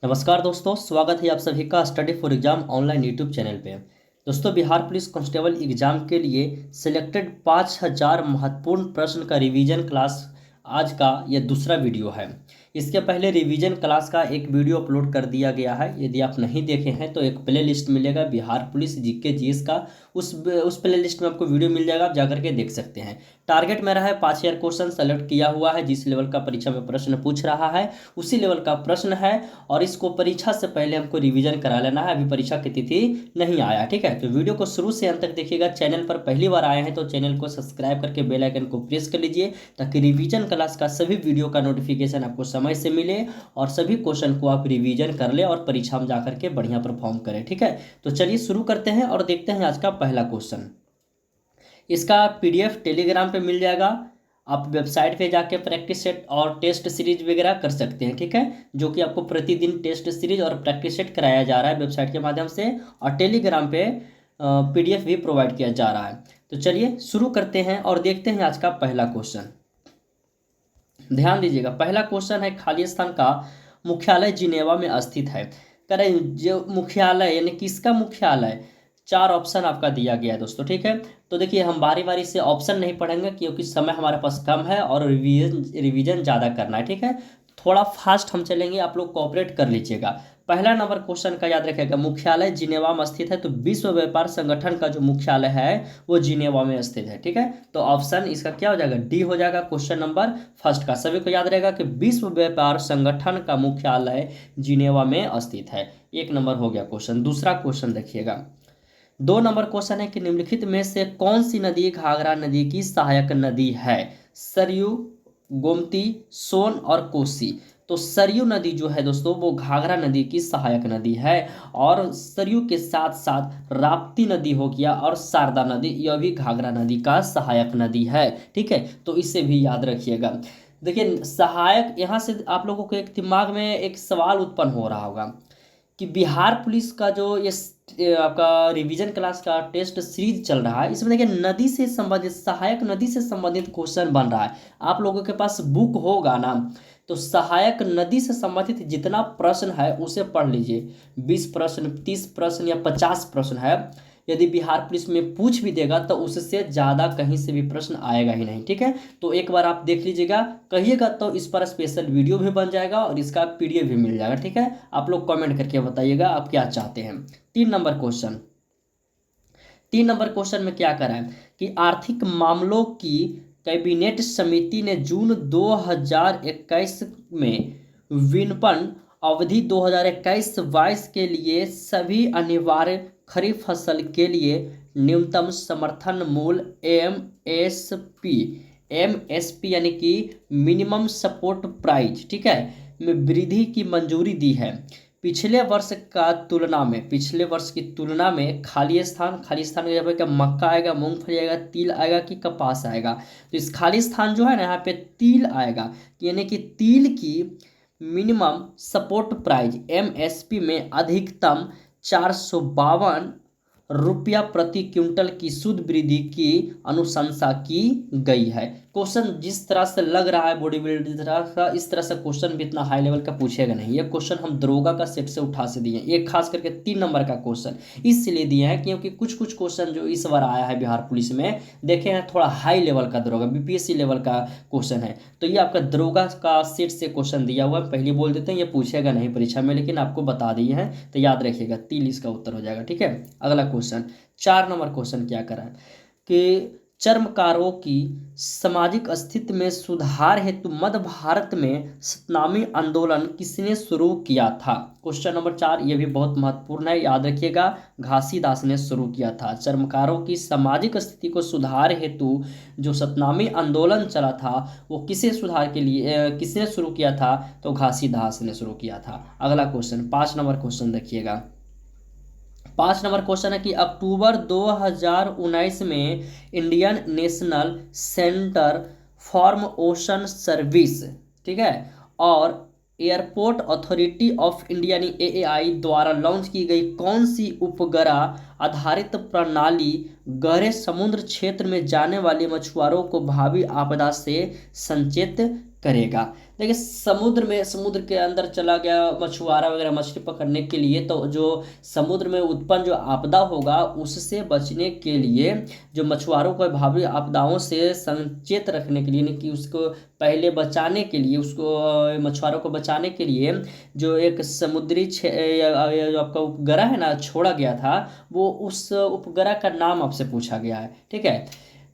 नमस्कार दोस्तों, स्वागत है आप सभी का study for exam online YouTube channel पे। दोस्तों, बिहार पुलिस कांस्टेबल एग्जाम के लिए सिलेक्टेड 5000 महत्वपूर्ण प्रश्न का रिवीजन क्लास आज का यह दूसरा वीडियो है। इसके पहले रिवीजन क्लास का एक वीडियो अपलोड कर दिया गया है। यदि आप नहीं देखे हैं तो एक प्ले लिस्ट मिलेगा बिहार पुलिस जीके जीएस का, उस प्ले लिस्ट में आपको वीडियो मिल जाएगा, आप जाकर के देख सकते हैं। टारगेट मेरा है 5000 क्वेश्चन सेलेक्ट किया हुआ है। जिस लेवल का परीक्षा में प्रश्न पूछ रहा है उसी लेवल का प्रश्न है, और इसको परीक्षा से पहले हमको रिवीजन करा लेना है। अभी परीक्षा की तिथि नहीं आया, ठीक है। तो वीडियो को शुरू से अंत तक देखिएगा। चैनल पर पहली बार आए हैं तो चैनल को सब्सक्राइब करके बेल आइकन को प्रेस कर लीजिए, ताकि रिवीजन क्लास का सभी वीडियो का नोटिफिकेशन आपको समय से मिले और सभी क्वेश्चन को आप रिवीजन कर ले और परीक्षा में जाकर के बढ़िया परफॉर्म करें, ठीक है। तो चलिए शुरू करते हैं और देखते हैं आज का पहला क्वेश्चन। इसका पीडीएफ टेलीग्राम पे मिल जाएगा। आप वेबसाइट पे जाके प्रैक्टिस सेट और टेस्ट सीरीज वगैरह कर सकते हैं, ठीक है। जो कि आपको प्रतिदिन टेस्ट सीरीज और प्रैक्टिस सेट कराया जा रहा है वेबसाइट के माध्यम से, और टेलीग्राम पे पीडीएफ भी प्रोवाइड किया जा रहा है। तो चलिए शुरू करते हैं और देखते हैं आज का पहला क्वेश्चन। ध्यान दीजिएगा, पहला क्वेश्चन है खालिस्तान का मुख्यालय जिनेवा में स्थित है। करें जो मुख्यालय यानी किसका मुख्यालय, चार ऑप्शन आपका दिया गया है दोस्तों, ठीक है। तो देखिए, हम बारी बारी से ऑप्शन नहीं पढ़ेंगे क्योंकि समय हमारे पास कम है और रिवीजन ज़्यादा करना है, ठीक है। थोड़ा फास्ट हम चलेंगे, आप लोग कोऑपरेट कर लीजिएगा। पहला नंबर क्वेश्चन का याद रखिएगा, मुख्यालय जिनेवा में स्थित है। तो विश्व व्यापार संगठन का जो मुख्यालय है वो जिनेवा में स्थित है, ठीक है। तो ऑप्शन इसका क्या हो जाएगा, डी हो जाएगा क्वेश्चन नंबर फर्स्ट का। सभी को याद रहेगा कि विश्व व्यापार संगठन का मुख्यालय जिनेवा में स्थित है। एक नंबर हो गया क्वेश्चन। दूसरा क्वेश्चन देखिएगा, 2 नंबर क्वेश्चन है कि निम्नलिखित में से कौन सी नदी घाघरा नदी की सहायक नदी है। सरयू, गोमती, सोन और कोसी। तो सरयू नदी जो है दोस्तों वो घाघरा नदी की सहायक नदी है, और सरयू के साथ साथ राप्ती नदी हो गया और शारदा नदी, यह भी घाघरा नदी का सहायक नदी है, ठीक है। तो इसे भी याद रखिएगा। देखिए, सहायक, यहाँ से आप लोगों को एक दिमाग में एक सवाल उत्पन्न हो रहा होगा कि बिहार पुलिस का जो ये आपका रिवीजन क्लास का टेस्ट सीरीज चल रहा है, इसमें देखिए नदी से संबंधित, सहायक नदी से संबंधित क्वेश्चन बन रहा है। आप लोगों के पास बुक होगा ना, तो सहायक नदी से संबंधित जितना प्रश्न है उसे पढ़ लीजिए। 20 प्रश्न, 30 प्रश्न या 50 प्रश्न है। यदि बिहार पुलिस में पूछ भी देगा तो उससे ज़्यादा कहीं से भी प्रश्न आएगा ही नहीं, ठीक है। तो एक बार आप देख लीजिएगा, कहिएगा तो इस पर स्पेशल वीडियो भी बन जाएगा और इसका पीडीएफ भी मिल जाएगा, ठीक है। आप लोग कमेंट करके बताइएगा आप क्या चाहते हैं। 3 नंबर क्वेश्चन, 3 नंबर क्वेश्चन में क्या करा है कि आर्थिक मामलों की कैबिनेट समिति ने जून 2021 में विपणन अवधि 2021-22 के लिए सभी अनिवार्य खरीफ फसल के लिए न्यूनतम समर्थन मूल्य एमएसपी यानी कि मिनिमम सपोर्ट प्राइस, ठीक है, में वृद्धि की मंजूरी दी है। पिछले वर्ष की तुलना में खालिस्तान की जगह क्या मक्का आएगा, मूंगफली आएगा, तिल आएगा कि कपास आएगा। तो इस खालिस्तान जो है ना, यहाँ पे तिल आएगा, यानी कि तिल की मिनिमम सपोर्ट प्राइस एमएसपी में अधिकतम 452 रुपया प्रति क्विंटल की शुद्ध वृद्धि की अनुशंसा की गई है। क्वेश्चन जिस तरह से लग रहा है बॉडी बिल्डर का, इस तरह से क्वेश्चन भी इतना हाई लेवल का पूछेगा नहीं। ये क्वेश्चन हम दरोगा का सेट से उठा से दिए हैं। एक खास करके 3 नंबर का क्वेश्चन इसलिए दिए हैं क्योंकि कुछ कुछ क्वेश्चन जो इस बार आया है बिहार पुलिस में, देखे हैं थोड़ा हाई लेवल का दरोगा, बीपीएससी लेवल का क्वेश्चन है। तो ये आपका दरोगा का सेट से क्वेश्चन दिया हुआ है। पहले बोल देते हैं ये पूछेगा नहीं परीक्षा में, लेकिन आपको बता दिए हैं तो याद रखिएगा, तिल इसका उत्तर हो जाएगा, ठीक है। अगला क्वेश्चन, 4 नंबर क्वेश्चन क्या करा है कि चर्मकारों की सामाजिक स्थिति में सुधार हेतु मध्य भारत में सतनामी आंदोलन किसने शुरू किया था। क्वेश्चन नंबर 4, ये भी बहुत महत्वपूर्ण है, याद रखिएगा। घासीदास ने शुरू किया था। चर्मकारों की सामाजिक स्थिति को सुधार हेतु जो सतनामी आंदोलन चला था वो किसे सुधार के लिए किसने शुरू किया था, तो घासीदास ने शुरू किया था। अगला क्वेश्चन, 5 नंबर क्वेश्चन देखिएगा। 5 नंबर क्वेश्चन है कि अक्टूबर 2019 में Indian national centre for ocean service, ठीक है, और एयरपोर्ट अथॉरिटी ऑफ इंडिया यानी एएआई द्वारा लॉन्च की गई कौन सी उपग्रह आधारित प्रणाली गहरे समुद्र क्षेत्र में जाने वाले मछुआरों को भावी आपदा से संचेत करेगा। देखिए समुद्र के अंदर चला गया मछुआरा वगैरह मछली पकड़ने के लिए, तो जो समुद्र में उत्पन्न जो आपदा होगा उससे बचने के लिए, जो मछुआरों को भावी आपदाओं से संचेत रखने के लिए, यानी कि उसको पहले बचाने के लिए, उसको मछुआरों को बचाने के लिए जो एक समुद्री जो आपका उपग्रह है ना छोड़ा गया था, वो उस उपग्रह का नाम आपसे पूछा गया है। ठीक है,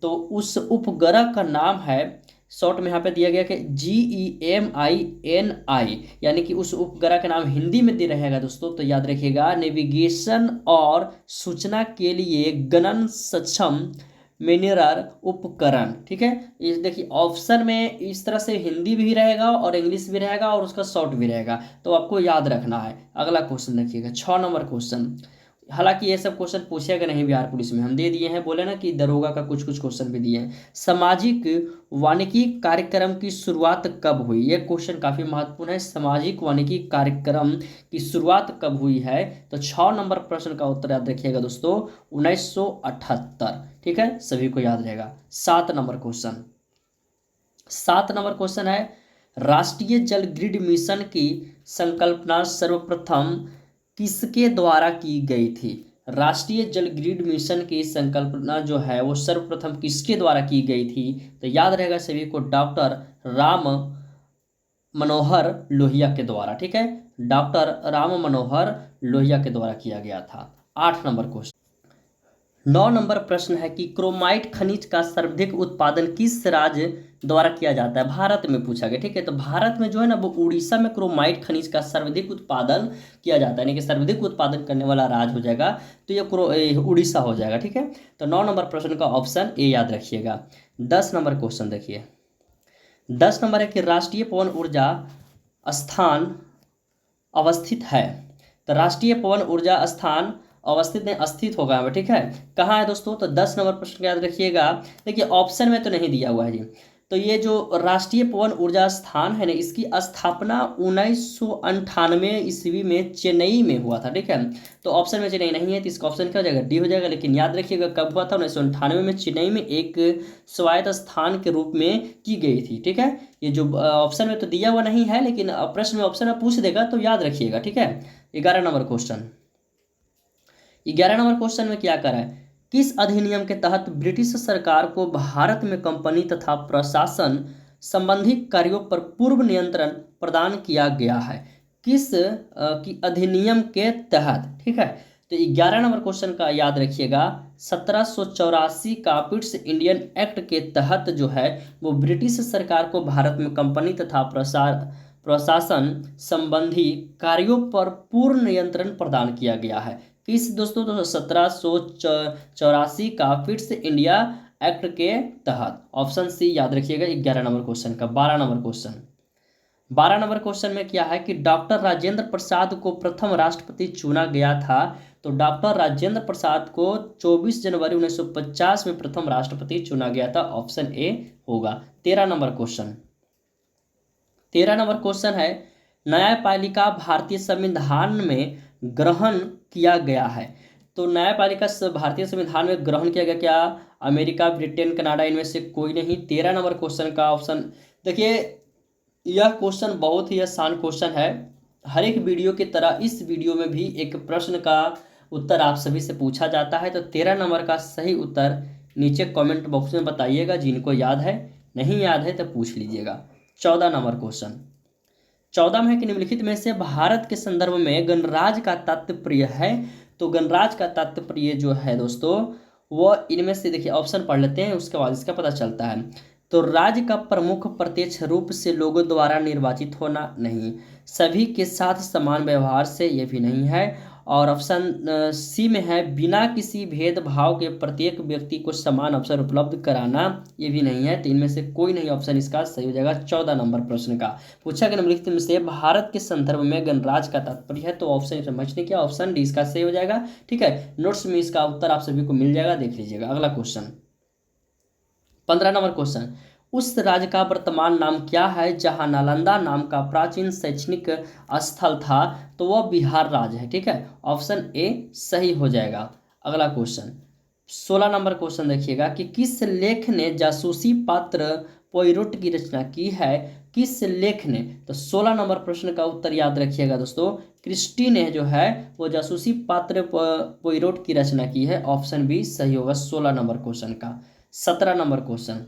तो उस उपग्रह का नाम है, शॉर्ट में यहाँ पे दिया गया कि GEMINI, यानी कि उस उपग्रह का नाम हिंदी में दे रहेगा दोस्तों, तो याद रखिएगा नेविगेशन और सूचना के लिए गणन सक्षम मिनरर उपकरण। ठीक है, ये देखिए ऑप्शन में इस तरह से हिंदी भी रहेगा और इंग्लिश भी रहेगा और उसका शॉर्ट भी रहेगा, तो आपको याद रखना है। अगला क्वेश्चन देखिएगा 6 नंबर क्वेश्चन। हालांकि ये सब क्वेश्चन पूछेगा नहीं बिहार पुलिस में, हम दे दिए हैं, बोले ना कि दरोगा का कुछ कुछ क्वेश्चन भी दिए हैं। सामाजिक वानिकी कार्यक्रम की शुरुआत कब हुई? ये क्वेश्चन काफी महत्वपूर्ण है। सामाजिक वानिकी कार्यक्रम की शुरुआत कब हुई है? तो 6 नंबर प्रश्न का उत्तर याद रखिएगा दोस्तों, 1978। ठीक है, सभी को याद रहेगा। 7 नंबर क्वेश्चन, 7 नंबर क्वेश्चन है, राष्ट्रीय जल ग्रिड मिशन की संकल्पना सर्वप्रथम किसके द्वारा की गई थी? राष्ट्रीय जल ग्रिड मिशन की संकल्पना जो है वो सर्वप्रथम किसके द्वारा की गई थी? तो याद रहेगा सभी को, डॉक्टर राम मनोहर लोहिया के द्वारा। ठीक है, डॉक्टर राम मनोहर लोहिया के द्वारा किया गया था। 8 नंबर क्वेश्चन, 9 नंबर प्रश्न है कि क्रोमाइट खनिज का सर्वाधिक उत्पादन किस राज्य द्वारा किया जाता है? भारत में पूछा गया। ठीक है, तो भारत में जो है ना वो उड़ीसा में क्रोमाइट खनिज का सर्वाधिक उत्पादन किया जाता है, यानी कि सर्वाधिक उत्पादन करने वाला राज्य हो जाएगा, तो ये उड़ीसा हो जाएगा। ठीक है, तो 9 नंबर प्रश्न का ऑप्शन ए याद रखिएगा। 10 नंबर क्वेश्चन देखिए, 10 नंबर है कि राष्ट्रीय पवन ऊर्जा स्थान अवस्थित है। तो राष्ट्रीय पवन ऊर्जा स्थान अवस्थित नहीं, अस्थित होगा हमें। ठीक है, कहाँ है दोस्तों? तो 10 नंबर प्रश्न याद रखिएगा। देखिए ऑप्शन में तो नहीं दिया हुआ है जी। तो ये जो राष्ट्रीय पवन ऊर्जा स्थान है ना, इसकी स्थापना 1998 ईस्वी में चेन्नई में हुआ था। ठीक है, तो ऑप्शन में चेन्नई नहीं है, तो इसका ऑप्शन क्या हो जाएगा? डी हो जाएगा। लेकिन याद रखिएगा कब हुआ था? 1998 में चेन्नई में एक स्वायत्त स्थान के रूप में की गई थी। ठीक है, ये जो ऑप्शन में तो दिया हुआ नहीं है, लेकिन प्रश्न में ऑप्शन में पूछ देगा तो याद रखिएगा। ठीक है, 11 नंबर क्वेश्चन, 11 नंबर क्वेश्चन में क्या करा है? किस अधिनियम के तहत ब्रिटिश सरकार को भारत में कंपनी तथा प्रशासन संबंधी कार्यों पर पूर्व नियंत्रण प्रदान किया गया है? किस की अधिनियम के तहत? ठीक है, तो 11 नंबर क्वेश्चन का याद रखिएगा, 1784 का पिट्स इंडियन एक्ट के तहत जो है वो ब्रिटिश सरकार को भारत में कंपनी तथा प्रशासन संबंधी कार्यों पर पूर्ण नियंत्रण प्रदान किया गया है। किस दोस्तों? तो 1784 का फिट्स इंडिया एक्ट के तहत। ऑप्शन सी याद रखिएगा 11 नंबर क्वेश्चन का। 12 नंबर क्वेश्चन, 12 नंबर क्वेश्चन में क्या है कि डॉक्टर राजेंद्र प्रसाद को प्रथम राष्ट्रपति चुना गया था। तो डॉक्टर राजेंद्र प्रसाद को 24 जनवरी 1950 में प्रथम राष्ट्रपति चुना गया था। ऑप्शन ए होगा। 13 नंबर क्वेश्चन, 13 नंबर क्वेश्चन है, न्यायपालिका भारतीय संविधान में ग्रहण किया गया है। तो न्यायपालिका भारतीय संविधान में ग्रहण किया गया क्या? अमेरिका, ब्रिटेन, कनाडा, इनमें से कोई नहीं। 13 नंबर क्वेश्चन का ऑप्शन देखिए, यह क्वेश्चन बहुत ही आसान क्वेश्चन है। हर एक वीडियो की तरह इस वीडियो में भी एक प्रश्न का उत्तर आप सभी से पूछा जाता है। तो 13 नंबर का सही उत्तर नीचे कमेंट बॉक्स में बताइएगा। जिनको याद है, नहीं याद है तो पूछ लीजिएगा। 14 नंबर क्वेश्चन, 14 में है कि निम्नलिखित में से भारत के संदर्भ में गणराज्य का तात्पर्य है। तो गणराज्य का तात्पर्य जो है दोस्तों वो इनमें से, देखिए ऑप्शन पढ़ लेते हैं उसके बाद इसका पता चलता है। तो राज्य का प्रमुख प्रत्यक्ष रूप से लोगों द्वारा निर्वाचित होना, नहीं। सभी के साथ समान व्यवहार से, ये भी नहीं है। और ऑप्शन सी में है बिना किसी भेदभाव के प्रत्येक व्यक्ति को समान अवसर उपलब्ध कराना, ये भी नहीं है। तो इनमें से कोई नहीं ऑप्शन इसका सही हो जाएगा। 14 नंबर प्रश्न का पूछा गया निम्नलिखित में से भारत के संदर्भ में गणराज्य का तात्पर्य है। तो ऑप्शन समझने क्या, ऑप्शन डी इसका सही हो जाएगा। ठीक है, नोट्स में इसका उत्तर आप सभी को मिल जाएगा, देख लीजिएगा। अगला क्वेश्चन, 15 नंबर क्वेश्चन, उस राज्य का वर्तमान नाम क्या है जहां नालंदा नाम का प्राचीन शैक्षणिक स्थल था? तो वह बिहार राज्य है। ठीक है, ऑप्शन ए सही हो जाएगा। अगला क्वेश्चन, 16 नंबर क्वेश्चन देखिएगा कि किस लेख ने जासूसी पात्र पोइरोट की रचना की है? किस लेख ने, तो 16 नंबर प्रश्न का उत्तर याद रखिएगा दोस्तों, क्रिस्टी ने जो है वो जासूसी पात्र पोइरोट की रचना की है। ऑप्शन बी सही होगा 16 नंबर क्वेश्चन का। 17 नंबर क्वेश्चन,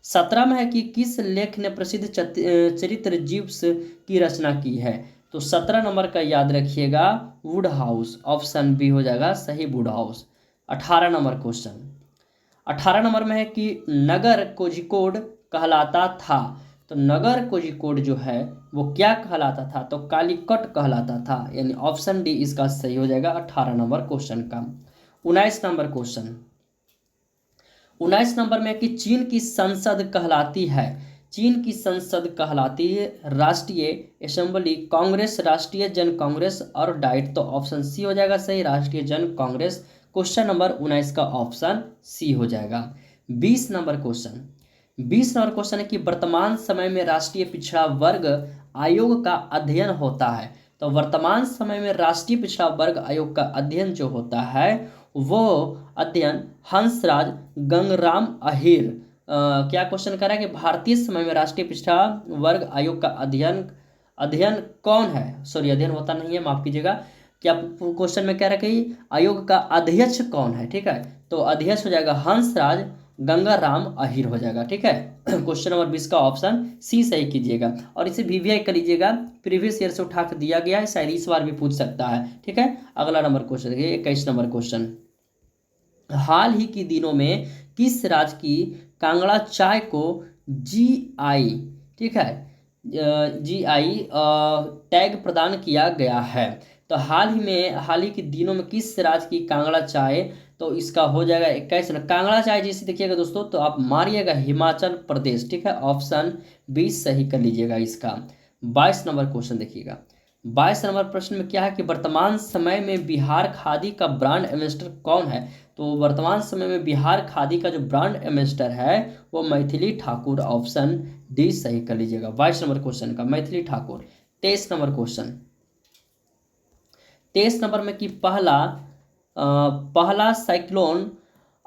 17 में है कि किस लेख ने प्रसिद्ध चरित्र जीव्स की रचना की है, तो 17 नंबर का याद रखिएगा वुड हाउस। ऑप्शन बी हो जाएगा सही would house. 18 number question, 18 number में है कि नगर कोझिकोड कहलाता था, तो नगर कोझिकोड जो है वो क्या कहलाता था, तो कालीकट कहलाता था, यानी ऑप्शन डी इसका सही हो जाएगा 18 नंबर क्वेश्चन का। 19 नंबर क्वेश्चन, 19 नंबर में कि चीन की संसद कहलाती है, चीन की संसद कहलाती है राष्ट्रीय असेंबली, कांग्रेस, राष्ट्रीय जन कांग्रेस और डाइट, तो ऑप्शन सी हो जाएगा सही राष्ट्रीय जन कांग्रेस। क्वेश्चन नंबर 19 का ऑप्शन सी हो जाएगा। 20 नंबर क्वेश्चन, 20 नंबर क्वेश्चन है कि वर्तमान समय में राष्ट्रीय पिछड़ा वर्ग आयोग का अध्ययन होता है, तो वर्तमान समय में राष्ट्रीय पिछड़ा वर्ग आयोग का अध्ययन जो होता है वो अध्ययन हंसराज गंगराम अहिर, क्या क्वेश्चन कर रहा है कि भारतीय समय में राष्ट्रीय पिछड़ा वर्ग आयोग का अध्ययन, अध्ययन कौन है, सॉरी अध्ययन होता नहीं है, माफ कीजिएगा, क्या क्वेश्चन में कह रहा है कि आयोग का अध्यक्ष कौन है, ठीक है, तो अध्यक्ष हो जाएगा हंसराज गंगाराम अहिर हो जाएगा, ठीक है। क्वेश्चन नंबर 20 का ऑप्शन सी सही कीजिएगा, और इसे वीवीआई कर लीजिएगा, प्रीवियस ईयर से उठा कर दिया गया है, शायद इस बार भी पूछ सकता है, ठीक है। अगला नंबर क्वेश्चन देखिए 21 नंबर क्वेश्चन, हाल ही के दिनों में किस राज्य की कांगड़ा चाय को जीआई, ठीक है, जीआई टैग प्रदान किया गया है, तो हाल ही के दिनों में किस राज्य की कांगड़ा चाय, तो इसका हो जाएगा 21 में कांगड़ा चाय जैसे देखिएगा दोस्तों, तो आप मारिएगा हिमाचल प्रदेश, ठीक है, ऑप्शन 20 सही कर लीजिएगा इसका। 22 नंबर क्वेश्चन देखिएगा, 22 नंबर प्रश्न में क्या है कि वर्तमान समय में बिहार खादी का ब्रांड एम्बेसडर कौन है, तो वर्तमान समय में बिहार खादी का जो ब्रांड एम्बेसडर है वो मैथिली ठाकुर, ऑप्शन डी सही कर लीजिएगा 22 नंबर क्वेश्चन का, Maithili Thakur. 23 number question, 23 number में कि पहला साइक्लोन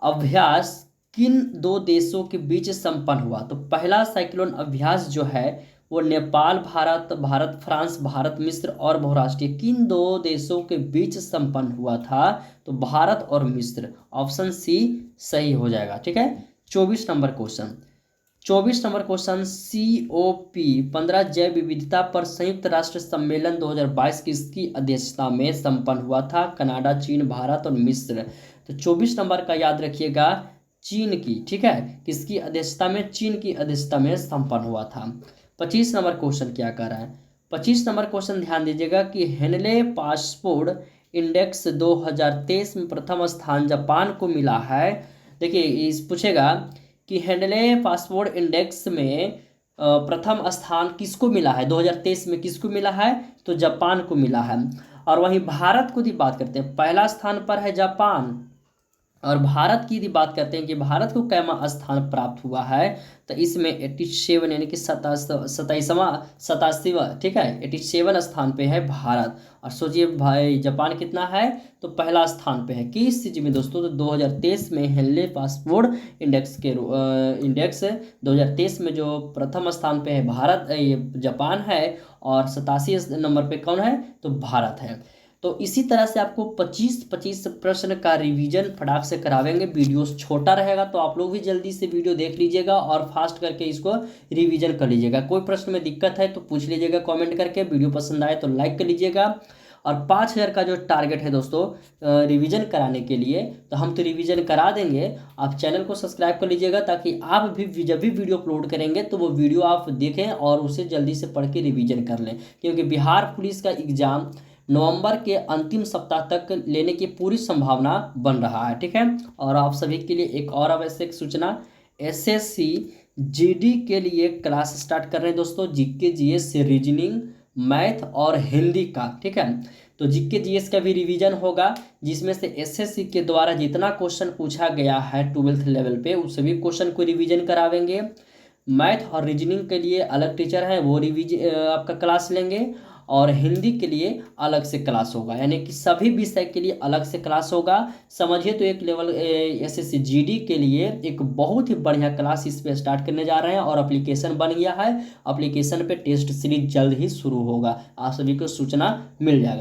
अभ्यास किन दो देशों के बीच संपन्न हुआ, तो पहला साइक्लोन अभ्यास जो है वो नेपाल भारत, भारत फ्रांस, भारत मिस्र और बहुराष्ट्रीय किन दो देशों के बीच संपन्न हुआ था, तो भारत और मिस्र, ऑप्शन सी सही हो जाएगा, ठीक है। 24 number question, 24 number question, COP 15 जैव विविधता पर संयुक्त राष्ट्र सम्मेलन 2022 किसकी अध्यक्षता में संपन्न हुआ था, कनाडा, चीन, भारत और मिस्र, तो 24 नंबर का याद रखिएगा चीन की, ठीक है, किसकी अध्यक्षता में, चीन की अध्यक्षता में संपन्न हुआ था। 25 नंबर क्वेश्चन क्या कर रहा है, 25 नंबर क्वेश्चन ध्यान दीजिएगा कि हेनले पासपोर्ट इंडेक्स 2023 में प्रथम स्थान जापान को मिला है, देखिए इस पूछेगा कि हेनले पासपोर्ट इंडेक्स में प्रथम स्थान किसको मिला है 2023 में, किसको मिला है, तो जापान को मिला है। और वहीं भारत को भी बात करते हैं, पहला स्थान पर है जापान, और भारत की यदि बात करते हैं कि भारत को कैमा स्थान प्राप्त हुआ है, तो इसमें 87 यानी कि 87वां, ठीक है, 87 स्थान पे है भारत। और सोचिए भाई जापान कितना है, तो पहला स्थान पे है किस चीज में दोस्तों, तो 2023 में हेनले पासपोर्ट इंडेक्स के इंडेक्स 2023 में जो प्रथम स्थान पे है भारत, ये जापान है, और 87 नंबर पे कौन है, तो भारत है। तो इसी तरह से आपको 25 प्रश्न का रिवीजन फटाक से करावेंगे, वीडियो छोटा रहेगा, तो आप लोग भी जल्दी से वीडियो देख लीजिएगा और फास्ट करके इसको रिवीजन कर लीजिएगा। कोई प्रश्न में दिक्कत है तो पूछ लीजिएगा कमेंट करके, वीडियो पसंद आए तो लाइक कर लीजिएगा। और 5000 का जो टारगेट है दोस्तों रिवीजन कराने के लिए, तो हम तो रिवीजन करा देंगे, आप चैनल को सब्सक्राइब कर लीजिएगा ताकि आप भी जब भी वीडियो अपलोड करेंगे तो वो वीडियो आप देखें और उसे जल्दी से पढ़ के रिवीजन कर लें, क्योंकि बिहार पुलिस का एग्जाम नवंबर के अंतिम सप्ताह तक लेने की पूरी संभावना बन रहा है, ठीक है। और आप सभी के लिए एक और आवश्यक सूचना, SSC GD के लिए क्लास स्टार्ट कर रहे हैं दोस्तों, GK GS रीजनिंग, मैथ और हिंदी का, ठीक है। तो GK GS का भी रिवीजन होगा, जिसमें से SSC के द्वारा जितना क्वेश्चन पूछा गया है 12th लेवल पे उस सभी क्वेश्चन को रिवीजन करावेंगे। मैथ और रीजनिंग के लिए अलग टीचर है, वो रिवीजन आपका क्लास लेंगे, और हिंदी के लिए अलग से क्लास होगा, यानी कि सभी विषय के लिए अलग से क्लास होगा। समझिए तो एक लेवल एसएससी जीडी के लिए एक बहुत ही बढ़िया क्लास इस पे स्टार्ट करने जा रहे हैं और एप्लीकेशन बन गया है। एप्लीकेशन पे टेस्ट सीरीज जल्द ही शुरू होगा, आप सभी को सूचना मिल जाएगा।